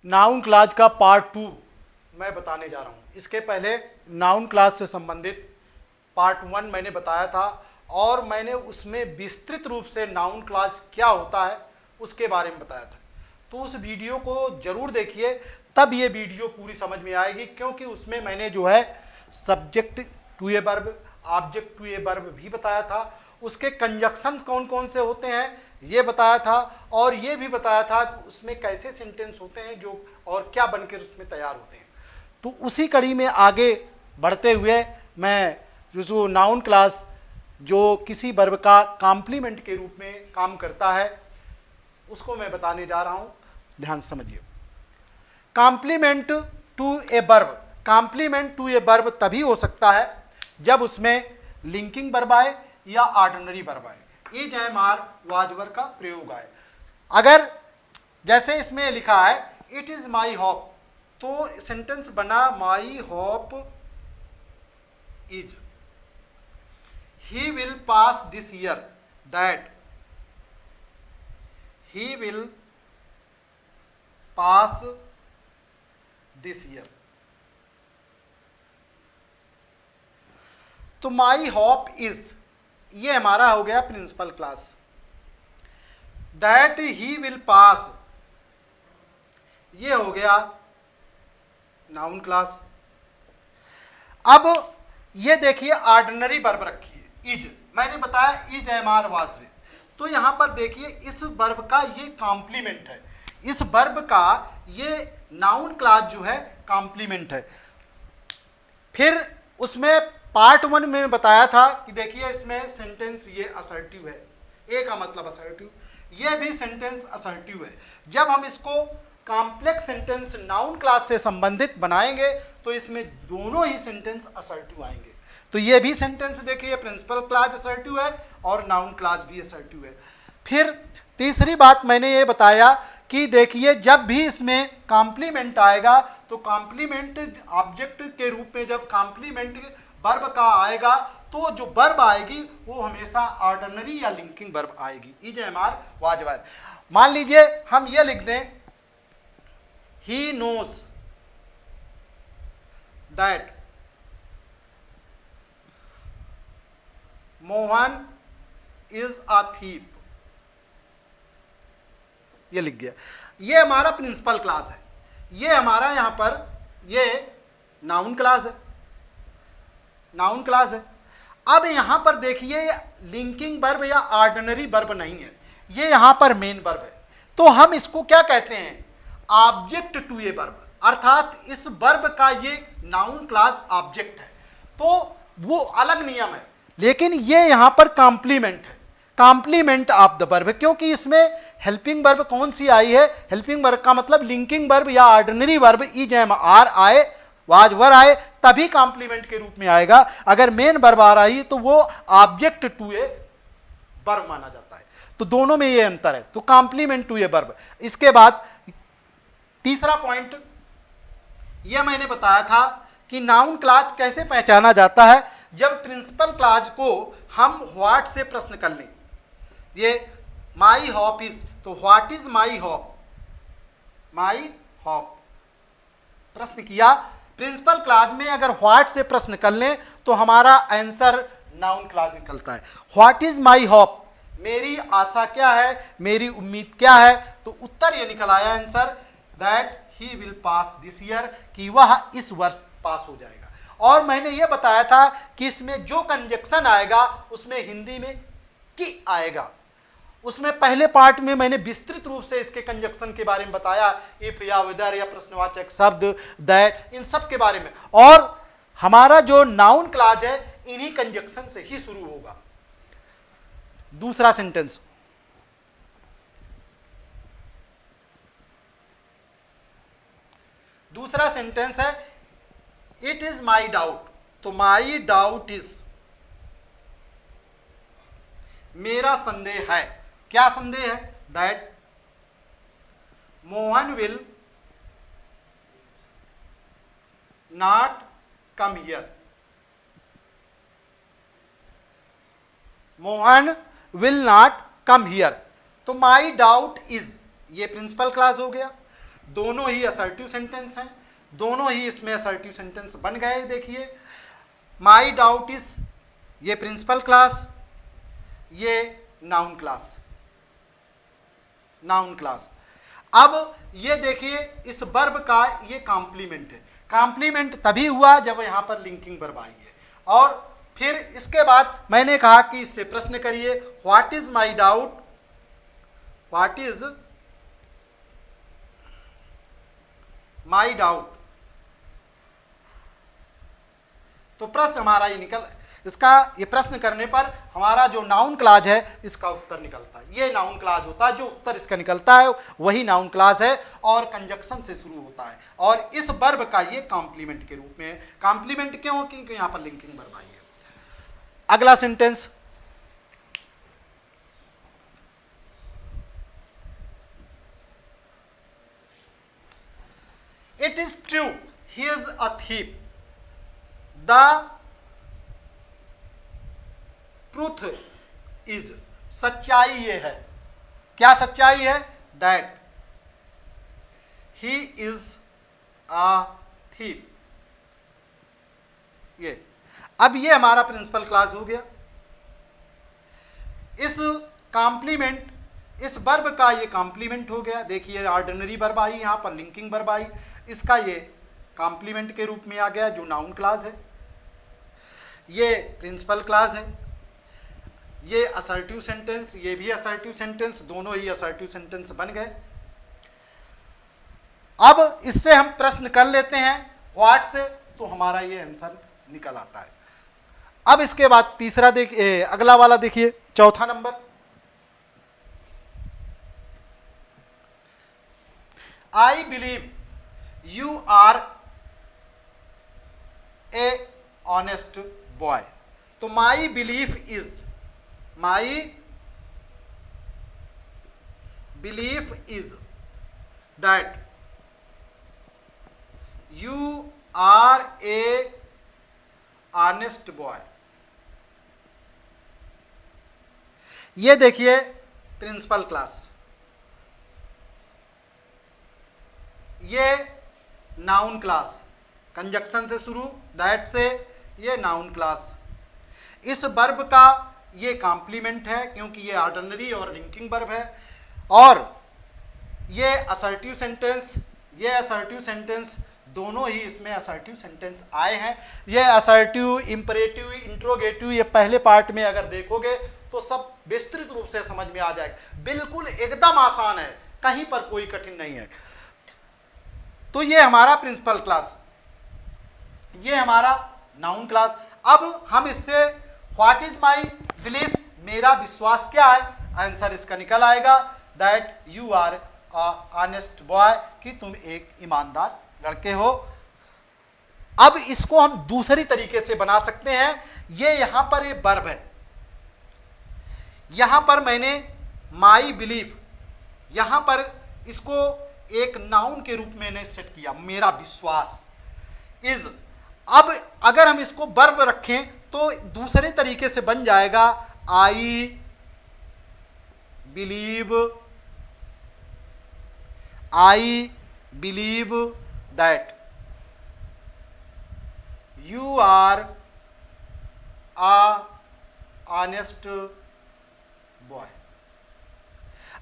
Noun class का part 2 मैं बताने जा रहा हूँ। इसके पहले नाउन क्लास से संबंधित पार्ट 1 मैंने बताया था और मैंने उसमें विस्तृत रूप से नाउन क्लास क्या होता है उसके बारे में बताया था। तो उस वीडियो को जरूर देखिए, तब ये वीडियो पूरी समझ में आएगी, क्योंकि उसमें मैंने जो है subject to a verb, object to a verb भी बताया था, उसके कंजक्शन कौन कौन से होते हैं ये बताया था, और ये भी बताया था कि उसमें कैसे सेंटेंस होते हैं जो और क्या बनकर उसमें तैयार होते हैं। तो उसी कड़ी में आगे बढ़ते हुए मैं जो नाउन क्लास जो किसी वर्ब का कॉम्प्लीमेंट के रूप में काम करता है उसको मैं बताने जा रहा हूं। ध्यान से समझिए। Complement to a verb, complement to a verb तभी हो सकता है जब उसमें लिंकिंग वर्ब आए या ऑर्डिनरी वर्ब आए, is am are was were का प्रयोग आए। अगर जैसे इसमें लिखा है इट इज माई होप, तो सेंटेंस बना my hope is he will pass this year, that he will pass this year. तो माई होप इज ये हमारा हो गया principal clause. That he will pass ये हो गया नाउन क्लास। अब ये देखिए ऑर्डिनरी वर्ब रखी है इज, मैंने बताया is am are was were, तो यहां पर देखिए इस वर्ब का ये कॉम्प्लीमेंट है, इस वर्ब का ये नाउन क्लास जो है कॉम्प्लीमेंट है। फिर उसमें पार्ट 1 में बताया था कि देखिए इसमें सेंटेंस ये असर्टिव है, ए का मतलब असर्टिव, ये भी सेंटेंस असर्टिव है। जब हम इसको कॉम्प्लेक्स सेंटेंस नाउन क्लास से संबंधित बनाएंगे तो इसमें दोनों ही सेंटेंस असर्टिव आएंगे। तो ये भी सेंटेंस देखिए प्रिंसिपल क्लास असर्टिव है और नाउन क्लास भी असर्टिव है। फिर तीसरी बात मैंने ये बताया कि देखिए जब भी इसमें कॉम्प्लीमेंट आएगा तो कॉम्प्लीमेंट ऑब्जेक्ट के रूप में जब कॉम्प्लीमेंट वर्ब का आएगा तो जो वर्ब आएगी वो हमेशा ऑर्डिनरी या लिंकिंग वर्ब आएगी, is am are was were. मान लीजिए हम ये लिख दें he knows that Mohan is a thief, ये लिख गया। ये हमारा प्रिंसिपल क्लास है, ये हमारा यहां पर ये नाउन क्लास है, नाउन क्लास है। अब यहां पर देखिए लिंकिंग वर्ब या ऑर्डिनरी वर्ब नहीं है, ये यहां पर मेन वर्ब है, तो हम इसको क्या कहते हैं ऑब्जेक्ट टू ए वर्ब, अर्थात इस वर्ब का ये नाउन क्लास ऑब्जेक्ट है, तो वो अलग नियम है। लेकिन ये यहां पर कॉम्प्लीमेंट है, कॉम्प्लीमेंट ऑफ द वर्ब, क्योंकि इसमें हेल्पिंग वर्ब कौन सी आई है, हेल्पिंग वर्ब का मतलब लिंकिंग वर्ब या ordinary verb is am are आए वाज वर आए तभी कॉम्प्लीमेंट के रूप में आएगा। अगर मेन वर्ब आ रही तो वो ऑब्जेक्ट टू ए वर्ब माना जाता है। तो दोनों में ये अंतर है, तो कॉम्प्लीमेंट टू ए वर्ब। इसके बाद तीसरा पॉइंट ये मैंने बताया था कि नाउन क्लास कैसे पहचाना जाता है, जब प्रिंसिपल क्लास को हम व्हाट से प्रश्न कर लें। ये माई हॉप इज, तो what is my hop, my hop प्रश्न किया। प्रिंसिपल क्लास में अगर व्हाट से प्रश्न कर लें तो हमारा आंसर नाउन क्लास निकलता है। व्हाट इज माई होप, मेरी आशा क्या है, मेरी उम्मीद क्या है, तो उत्तर ये निकल आया answer that he will pass this year, कि वह इस वर्ष पास हो जाएगा। और मैंने ये बताया था कि इसमें जो कंजक्शन आएगा उसमें हिंदी में की आएगा। उसमें पहले पार्ट में मैंने विस्तृत रूप से इसके कंजक्शन के बारे में बताया, इफ या वेदर या प्रश्नवाचक शब्द, दैट, इन सब के बारे में। और हमारा जो नाउन क्लास है इन्हीं कंजक्शन से ही शुरू होगा। दूसरा सेंटेंस, दूसरा सेंटेंस है इट इज माई डाउट, तो माई डाउट इज मेरा संदेह है। क्या संदेह है, that Mohan will not come here, Mohan will not come here. तो माई डाउट इज ये प्रिंसिपल क्लास हो गया। दोनों ही असर्टिव सेंटेंस हैं, दोनों ही इसमें असर्टिव सेंटेंस बन गए। देखिए माई डाउट इज, ये प्रिंसिपल क्लास, ये नाउन क्लास, नाउन क्लास। अब ये देखिए इस वर्ब का ये कॉम्प्लीमेंट है। कॉम्प्लीमेंट तभी हुआ जब यहां पर लिंकिंग वर्ब आई है। और फिर इसके बाद मैंने कहा कि इससे प्रश्न करिए, what is my doubt, what is my doubt. तो प्रश्न हमारा ये निकल, इसका ये प्रश्न करने पर हमारा जो नाउन क्लाज है इसका उत्तर निकलता है। ये नाउन क्लाज होता है, जो उत्तर इसका निकलता है वही नाउन क्लाज है और कंजक्शन से शुरू होता है। और इस वर्ब का ये कॉम्प्लीमेंट के रूप में है। कॉम्प्लीमेंट क्यों? क्योंकि यहां पर लिंकिंग वर्ब आई है। अगला sentence, it is true he is a thief, the truth is, सच्चाई ये है, क्या सच्चाई है? That he is a thief. ये अब ये हमारा प्रिंसिपल क्लास हो गया। इस कॉम्प्लीमेंट, इस वर्ब का ये कॉम्प्लीमेंट हो गया। देखिए ऑर्डिनरी वर्ब आई, यहां पर लिंकिंग वर्ब आई, इसका ये कॉम्प्लीमेंट के रूप में आ गया जो नाउन क्लास है। ये प्रिंसिपल क्लास है, ये असर्टिव सेंटेंस, ये भी असर्टिव सेंटेंस, दोनों ही असर्टिव सेंटेंस बन गए। अब इससे हम प्रश्न कर लेते हैं व्हाट से, तो हमारा ये आंसर निकल आता है। अब इसके बाद तीसरा देखिए, अगला वाला देखिए, चौथा number, I believe you are a honest boy. तो my belief is, my belief is that you are a honest boy. ये देखिए प्रिंसिपल क्लास, ये नाउन क्लास, कंजक्शन से शुरू, दैट से, ये नाउन क्लास। इस वर्ब का ये कॉम्प्लीमेंट है क्योंकि ये ऑर्डिनरी और लिंकिंग वर्ब है। और ये असर्टिव सेंटेंस, ये असर्टिव सेंटेंस, दोनों ही इसमें असर्टिव सेंटेंस आए हैं। ये असर्टिव, इंपरेटिव, इंट्रोगेटिव, ये पहले पार्ट में अगर देखोगे तो सब विस्तृत रूप से समझ में आ जाएगा। बिल्कुल एकदम आसान है, कहीं पर कोई कठिन नहीं है। तो ये हमारा प्रिंसिपल क्लास, ये हमारा नाउन क्लास। अब हम इससे व्हाट इज माई बिलीफ, मेरा विश्वास क्या है, आंसर इसका निकल आएगा that you are honest boy, कि तुम एक ईमानदार लड़के हो। अब इसको हम दूसरी तरीके से बना सकते हैं। ये यहां पर ये वर्ब है, यहां पर मैंने माई बिलीफ, यहां पर इसको एक नाउन के रूप में मैंने सेट किया, मेरा विश्वास इज। अब अगर हम इसको वर्ब रखें तो दूसरे तरीके से बन जाएगा I believe, I believe that you are a honest boy.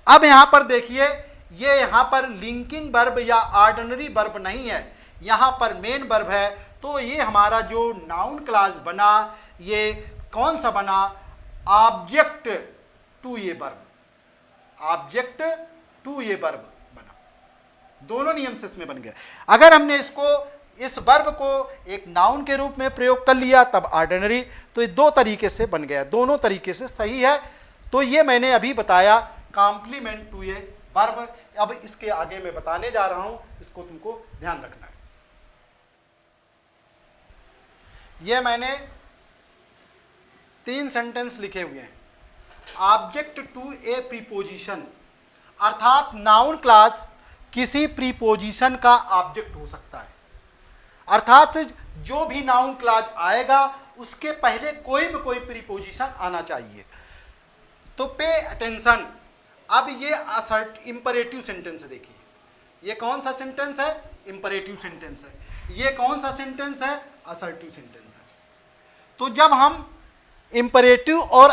अब यहां पर देखिए, ये यहां पर लिंकिंग वर्ब या ऑर्डिनरी वर्ब नहीं है, यहां पर मेन वर्ब है। तो ये हमारा जो नाउन क्लास बना, ये कौन सा बना? ऑब्जेक्ट टू ये वर्ब, ऑब्जेक्ट टू ये वर्ब बना। दोनों नियम से इसमें बन गया। अगर हमने इसको, इस वर्ब को एक नाउन के रूप में प्रयोग कर लिया तब ऑर्डिनरी, तो ये दो तरीके से बन गया, दोनों तरीके से सही है। तो ये मैंने अभी बताया कॉम्प्लीमेंट टू ये वर्ब। अब इसके आगे मैं बताने जा रहा हूं, इसको तुमको ध्यान रखना है। ये मैंने 3 सेंटेंस लिखे हुए हैं। ऑब्जेक्ट टू ए प्रीपोजिशन, अर्थात नाउन क्लास किसी प्रीपोजिशन का ऑब्जेक्ट हो सकता है। अर्थात जो भी नाउन क्लास आएगा उसके पहले कोई भी कोई प्रीपोजिशन आना चाहिए। तो पे अटेंशन। अब ये असर्ट इंपरेटिव सेंटेंस देखिए, ये कौन सा सेंटेंस है? इंपरेटिव सेंटेंस है। ये कौन सा सेंटेंस है? असर्टिव सेंटेंस है। तो जब हम इंपरेटिव और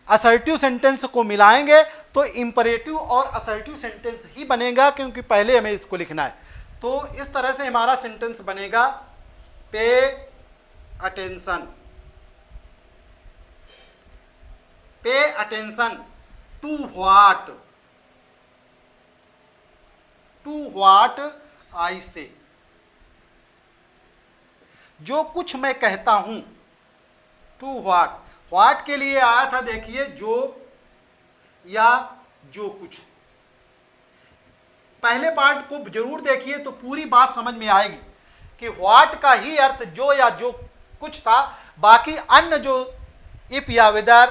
असर्टिव सेंटेंस को मिलाएंगे तो इंपरेटिव और असर्टिव सेंटेंस ही बनेगा, क्योंकि पहले हमें इसको लिखना है। तो इस तरह से हमारा सेंटेंस बनेगा, pay attention, pay attention to what, to what I say, जो कुछ मैं कहता हूं। टू व्हाट, व्हाट के लिए आया था देखिए, जो या जो कुछ। पहले पार्ट को जरूर देखिए तो पूरी बात समझ में आएगी कि व्हाट का ही अर्थ जो या जो कुछ था, बाकी अन्य जो इफ या वेदर,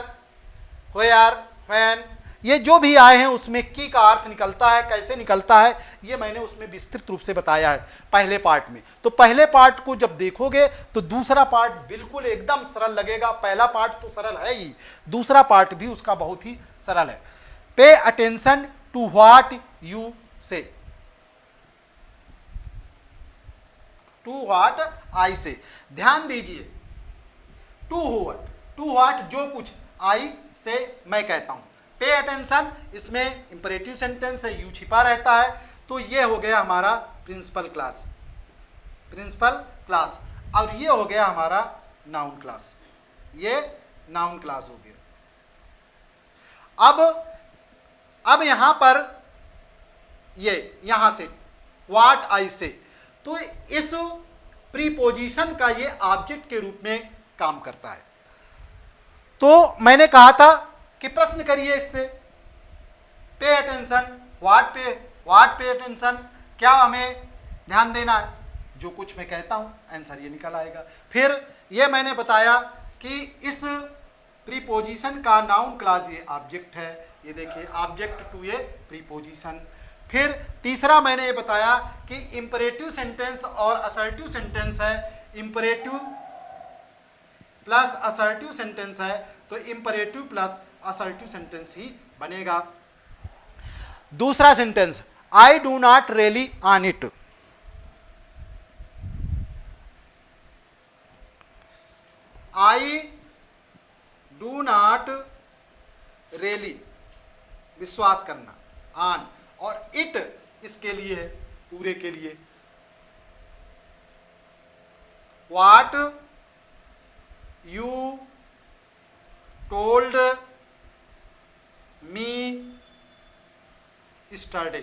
वेयर, व्हेन, ये जो भी आए हैं उसमें की का अर्थ निकलता है, कैसे निकलता है, ये मैंने उसमें विस्तृत रूप से बताया है पहले पार्ट में। तो पहले पार्ट को जब देखोगे तो दूसरा पार्ट बिल्कुल एकदम सरल लगेगा। पहला पार्ट तो सरल है ही, दूसरा पार्ट भी उसका बहुत ही सरल है। Pay attention to what you say, to what I say, ध्यान दीजिए। टू व्हाट जो कुछ, आई से मैं कहता हूं। पे अटेंशन, इसमें इंपरेटिव सेंटेंस है, यू छिपा रहता है। तो ये हो गया हमारा प्रिंसिपल क्लास, प्रिंसिपल क्लास। और ये हो गया हमारा नाउन क्लास, ये नाउन क्लास हो गया। अब यहां पर ये यहां से व्हाट आई से, तो इस प्रीपोजिशन का ये ऑब्जेक्ट के रूप में काम करता है। तो मैंने कहा था कि प्रश्न करिए इससे, pay attention, what pay attention, क्या हमें ध्यान देना है? जो कुछ मैं कहता हूं, आंसर ये निकल आएगा। फिर ये मैंने बताया कि इस प्रीपोजिशन का नाउन क्लॉज ये ऑब्जेक्ट है, ये देखिए ऑब्जेक्ट टू ए प्रीपोजिशन। फिर तीसरा मैंने ये बताया कि इंपरेटिव सेंटेंस और असर्टिव सेंटेंस है, इंपरेटिव प्लस असर्टिव सेंटेंस है, तो इंपरेटिव प्लस असर्टिव सेंटेंस ही बनेगा। दूसरा sentence, I do not really on it, I do not really, विश्वास करना, ऑन, और इट इसके लिए है, पूरे के लिए। What you told me yesterday,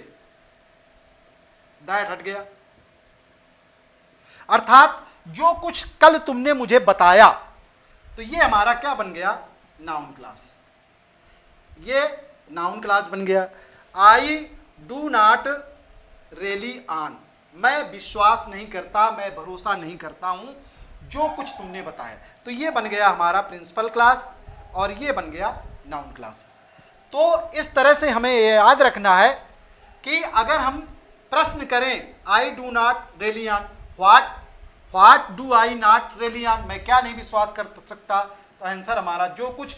that हट गया। अर्थात जो कुछ कल तुमने मुझे बताया, तो ये हमारा क्या बन गया? नाउन क्लास, ये नाउन क्लास बन गया। आई डू नॉट रियली ऑन, मैं विश्वास नहीं करता, मैं भरोसा नहीं करता हूं जो कुछ तुमने बताया। तो ये बन गया हमारा प्रिंसिपल क्लास और ये बन गया नाउन क्लास। तो इस तरह से हमें ये याद रखना है कि अगर हम प्रश्न करें आई do not really on, what do I not really on, मैं क्या नहीं विश्वास कर सकता, तो आंसर हमारा जो कुछ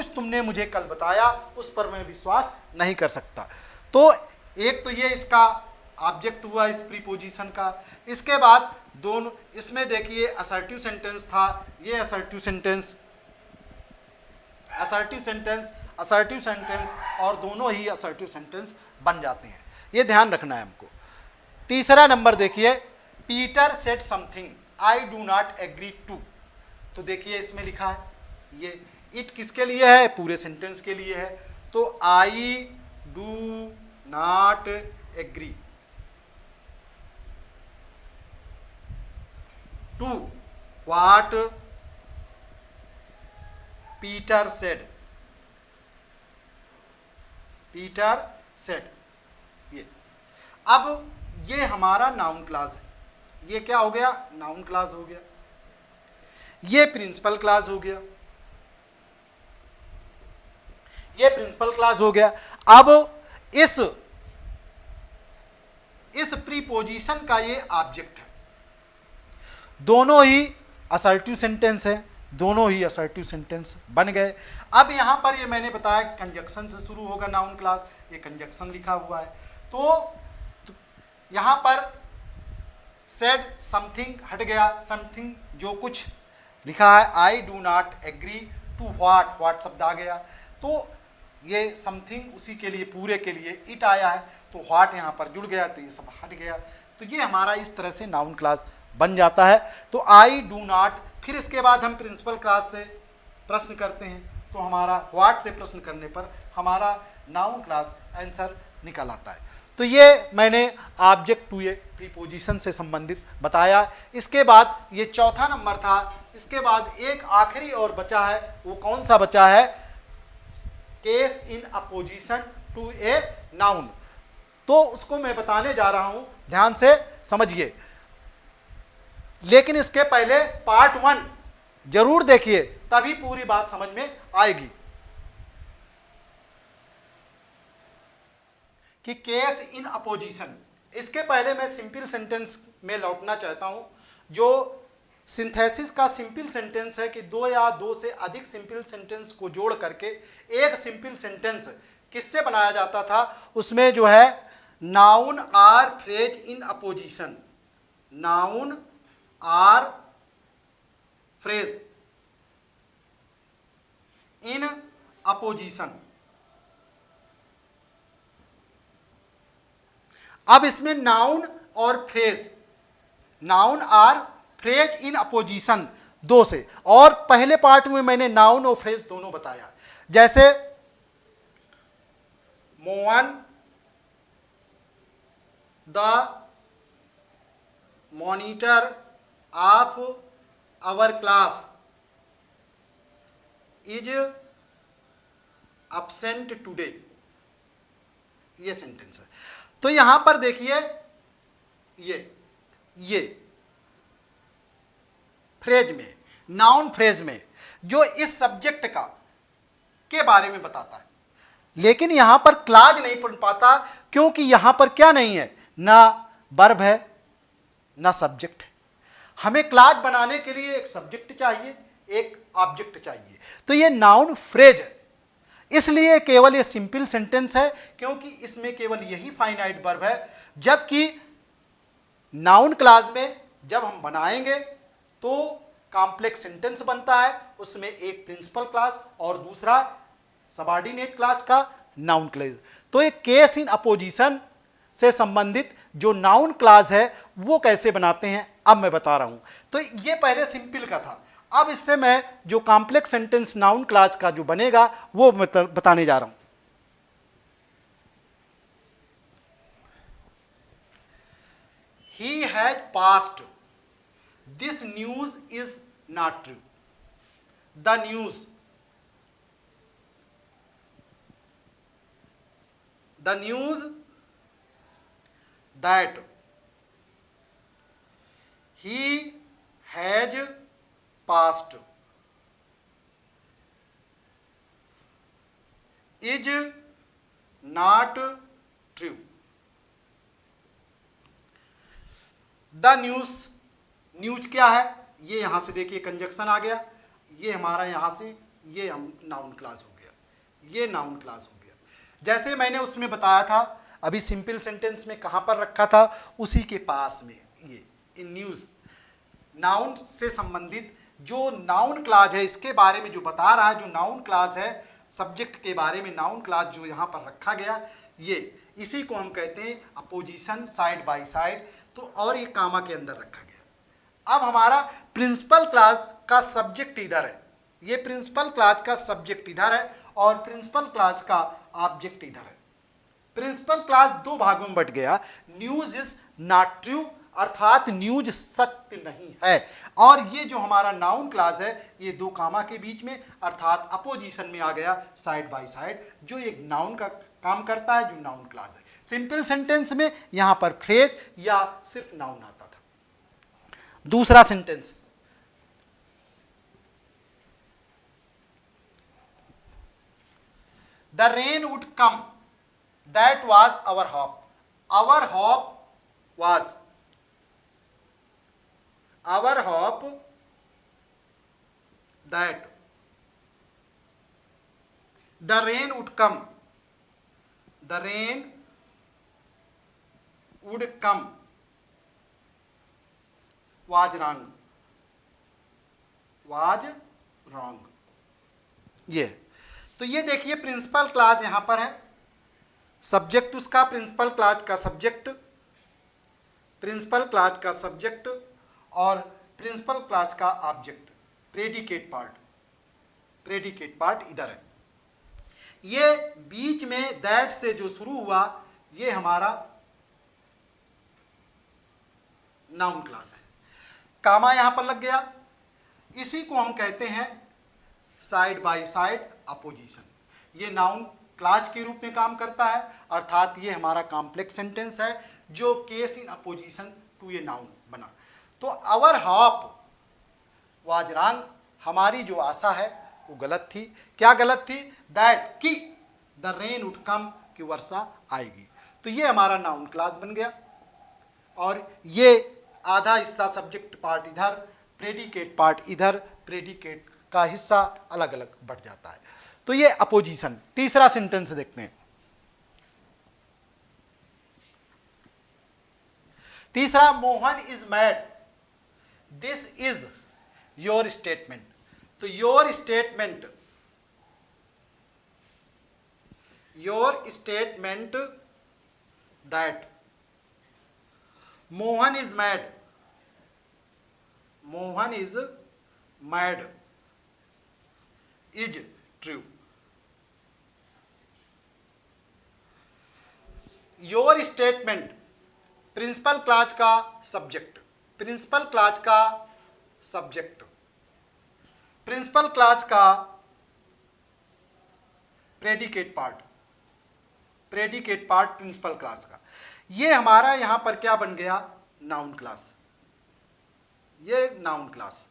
तुमने मुझे कल बताया उस पर मैं विश्वास नहीं कर सकता। तो एक तो ये इसका ऑब्जेक्ट हुआ इस प्रीपोजिशन का। इसके बाद दोनों, इसमें देखिए असर्टिव सेंटेंस था, ये असर्टिव सेंटेंस और दोनों ही असर्टिव सेंटेंस बन जाते हैं, ये ध्यान रखना है हमको। तीसरा नंबर देखिए, Peter said something I do not agree to, तो देखिए इसमें लिखा है, ये इट किसके लिए है? पूरे सेंटेंस के लिए है। तो I do not agree to what Peter said, ये। अब ये हमारा नाउन क्लास है, ये क्या हो गया? नाउन क्लास हो गया। ये प्रिंसिपल क्लास हो गया, ये प्रिंसिपल क्लास हो गया। अब इस प्रीपोजिशन का ये ऑब्जेक्ट है, दोनों ही असर्टिव सेंटेंस है, दोनों ही असर्टिव सेंटेंस बन गए। अब यहां पर ये मैंने बताया कंजक्शन से शुरू होगा नाउन क्लास, ये कंजक्शन लिखा हुआ है। तो यहां पर सेड समथिंग हट गया, समथिंग जो कुछ लिखा है, I do not agree to what शब्द आ गया, तो ये समथिंग उसी के लिए पूरे के लिए इट आया है, तो व्हाट यहाँ पर जुड़ गया तो ये सब हट गया। तो ये हमारा इस तरह से नाउन क्लास बन जाता है। तो आई डू नॉट, फिर इसके बाद हम प्रिंसिपल क्लास से प्रश्न करते हैं, तो हमारा व्हाट से प्रश्न करने पर हमारा नाउन क्लास आंसर निकल आता है। तो ये मैंने ऑब्जेक्ट टू ए प्रीपोजिशन से संबंधित बताया। इसके बाद ये चौथा नंबर था। इसके बाद एक आखिरी और बचा है, वो कौन सा बचा है? Case in apposition to a noun. तो उसको मैं बताने जा रहा हूं, ध्यान से समझिए। लेकिन इसके पहले पार्ट 1 जरूर देखिए, तभी पूरी बात समझ में आएगी कि केस इन अपोजिशन। इसके पहले मैं सिंपल सेंटेंस में लौटना चाहता हूं। जो सिंथेसिस का सिंपल सेंटेंस है कि दो या दो से अधिक सिंपल सेंटेंस को जोड़ करके एक सिंपल सेंटेंस किससे बनाया जाता था, उसमें जो है noun or phrase in apposition, noun or phrase in apposition. अब इसमें नाउन और phrase, noun or phrase in apposition दो से, और पहले पार्ट में मैंने नाउन और फ्रेज दोनों बताया। जैसे Mohan the monitor of our class is absent today, ये सेंटेंस है। तो यहां पर देखिए ये फ्रेज में, नाउन फ्रेज में जो इस सब्जेक्ट का के बारे में बताता है, लेकिन यहां पर क्लाज नहीं पढ़ पाता, क्योंकि यहां पर क्या नहीं है, ना वर्ब है ना सब्जेक्ट है। हमें क्लाज बनाने के लिए एक सब्जेक्ट चाहिए, एक ऑब्जेक्ट चाहिए। तो ये नाउन फ्रेज है, इसलिए केवल ये सिंपल सेंटेंस है, क्योंकि इसमें केवल यही फाइनाइट वर्ब है। जबकि नाउन क्लास में जब हम बनाएंगे तो कॉम्प्लेक्स सेंटेंस बनता है, उसमें एक प्रिंसिपल क्लास और दूसरा सबऑर्डिनेट क्लास का नाउन क्लास। तो एक केस इन अपोजिशन से संबंधित जो नाउन क्लास है वो कैसे बनाते हैं अब मैं बता रहा हूं। तो ये पहले सिंपल का था, अब इससे मैं जो कॉम्प्लेक्स सेंटेंस नाउन क्लास का जो बनेगा वो बताने जा रहा हूं। He has passed. This news is not true. The news that he has passed is not true. The news क्या है, ये यहां से देखिए कंजक्शन आ गया, ये हमारा यहां से ये हम नाउन क्लास हो गया, ये नाउन क्लास हो गया। जैसे मैंने उसमें बताया था अभी सिंपल सेंटेंस में कहां पर रखा था, उसी के पास में ये इन न्यूज नाउन से संबंधित जो नाउन क्लास है, इसके बारे में जो बता रहा है, जो नाउन क्लास है सब्जेक्ट के बारे में नाउन क्लास जो यहां पर रखा गया, ये इसी को हम कहते हैं अपोजिशन साइड बाय साइड। तो और ये कामा के अंदर रखा गया। अब हमारा प्रिंसिपल क्लास का सब्जेक्ट इधर है, ये प्रिंसिपल क्लास का सब्जेक्ट इधर है और प्रिंसिपल क्लास का ऑब्जेक्ट इधर है। प्रिंसिपल क्लास दो भागों में बट गया, न्यूज इज नॉट ट्रू अर्थात न्यूज सत्य नहीं है, और ये जो हमारा नाउन क्लास है ये दो कामा के बीच में अर्थात अपोजिशन में आ गया साइड बाय साइड, जो एक नाउन का काम करता है, जो नाउन क्लास है। सिंपल सेंटेंस में यहां पर फ्रेज या सिर्फ नाउन आता था। दूसरा sentence, the rain would come that was our hope, our hope was, our hope that the rain would come, the rain would come was wrong, was wrong. ये तो ये देखिए प्रिंसिपल क्लॉज यहां पर है, सब्जेक्ट उसका प्रिंसिपल क्लॉज का subject, principal clause का सब्जेक्ट और प्रिंसिपल क्लॉज का object, predicate part, predicate part इधर है। ये बीच में दैट से जो शुरू हुआ ये हमारा नाउन क्लॉज है, कामा यहां पर लग गया, इसी को हम कहते हैं साइड बाय साइड अपोजिशन। ये नाउन क्लॉज के रूप में काम करता है, अर्थात ये हमारा कॉम्प्लेक्स सेंटेंस है जो केस इन अपोजिशन टू ये नाउन बना। तो आवर हाफ वाज रॉन्ग, हमारी जो आशा है वो गलत थी। क्या गलत थी? दैट कि द रेन वुड कम, कि वर्षा आएगी। तो ये हमारा नाउन क्लॉज बन गया और ये आधा हिस्सा सब्जेक्ट पार्ट इधर, प्रेडिकेट पार्ट इधर, प्रेडिकेट का हिस्सा अलग अलग बढ़ जाता है। तो ये अपोजिशन। तीसरा सेंटेंस देखते हैं। तीसरा, Mohan is mad, this is your statement. तो your statement, your statement that Mohan is mad, Mohan is mad is true. Your statement principal clause का सब्जेक्ट, प्रिंसिपल क्लॉज का सब्जेक्ट, प्रिंसिपल क्लॉज का predicate part, predicate part principal clause का। ये हमारा यहां पर क्या बन गया? Noun clause. ये नाउन क्लॉज।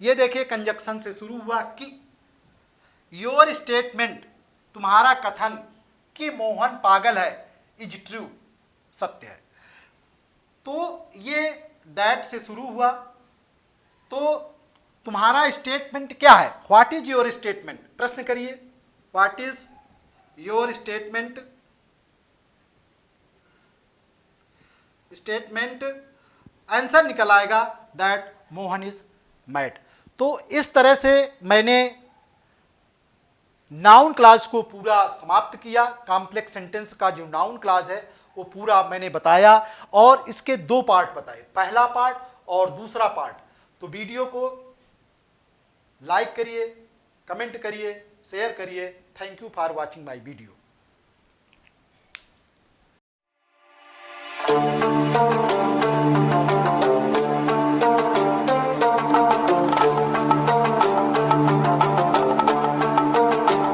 ये देखिए कंजक्शन से शुरू हुआ कि योर स्टेटमेंट, तुम्हारा कथन कि मोहन पागल है, इज ट्रू, सत्य है। तो ये दैट से शुरू हुआ, तो तुम्हारा स्टेटमेंट क्या है? What is your statement? प्रश्न करिए, what is your statement? Statement answer निकल आएगा दैट मोहन इज मैड। तो इस तरह से मैंने नाउन क्लॉज को पूरा समाप्त किया। कॉम्प्लेक्स सेंटेंस का जो नाउन क्लॉज है वो पूरा मैंने बताया और इसके दो पार्ट बताए, पहला पार्ट और दूसरा पार्ट। तो वीडियो को लाइक करिए, कमेंट करिए, शेयर करिए। Thank you for watching my video.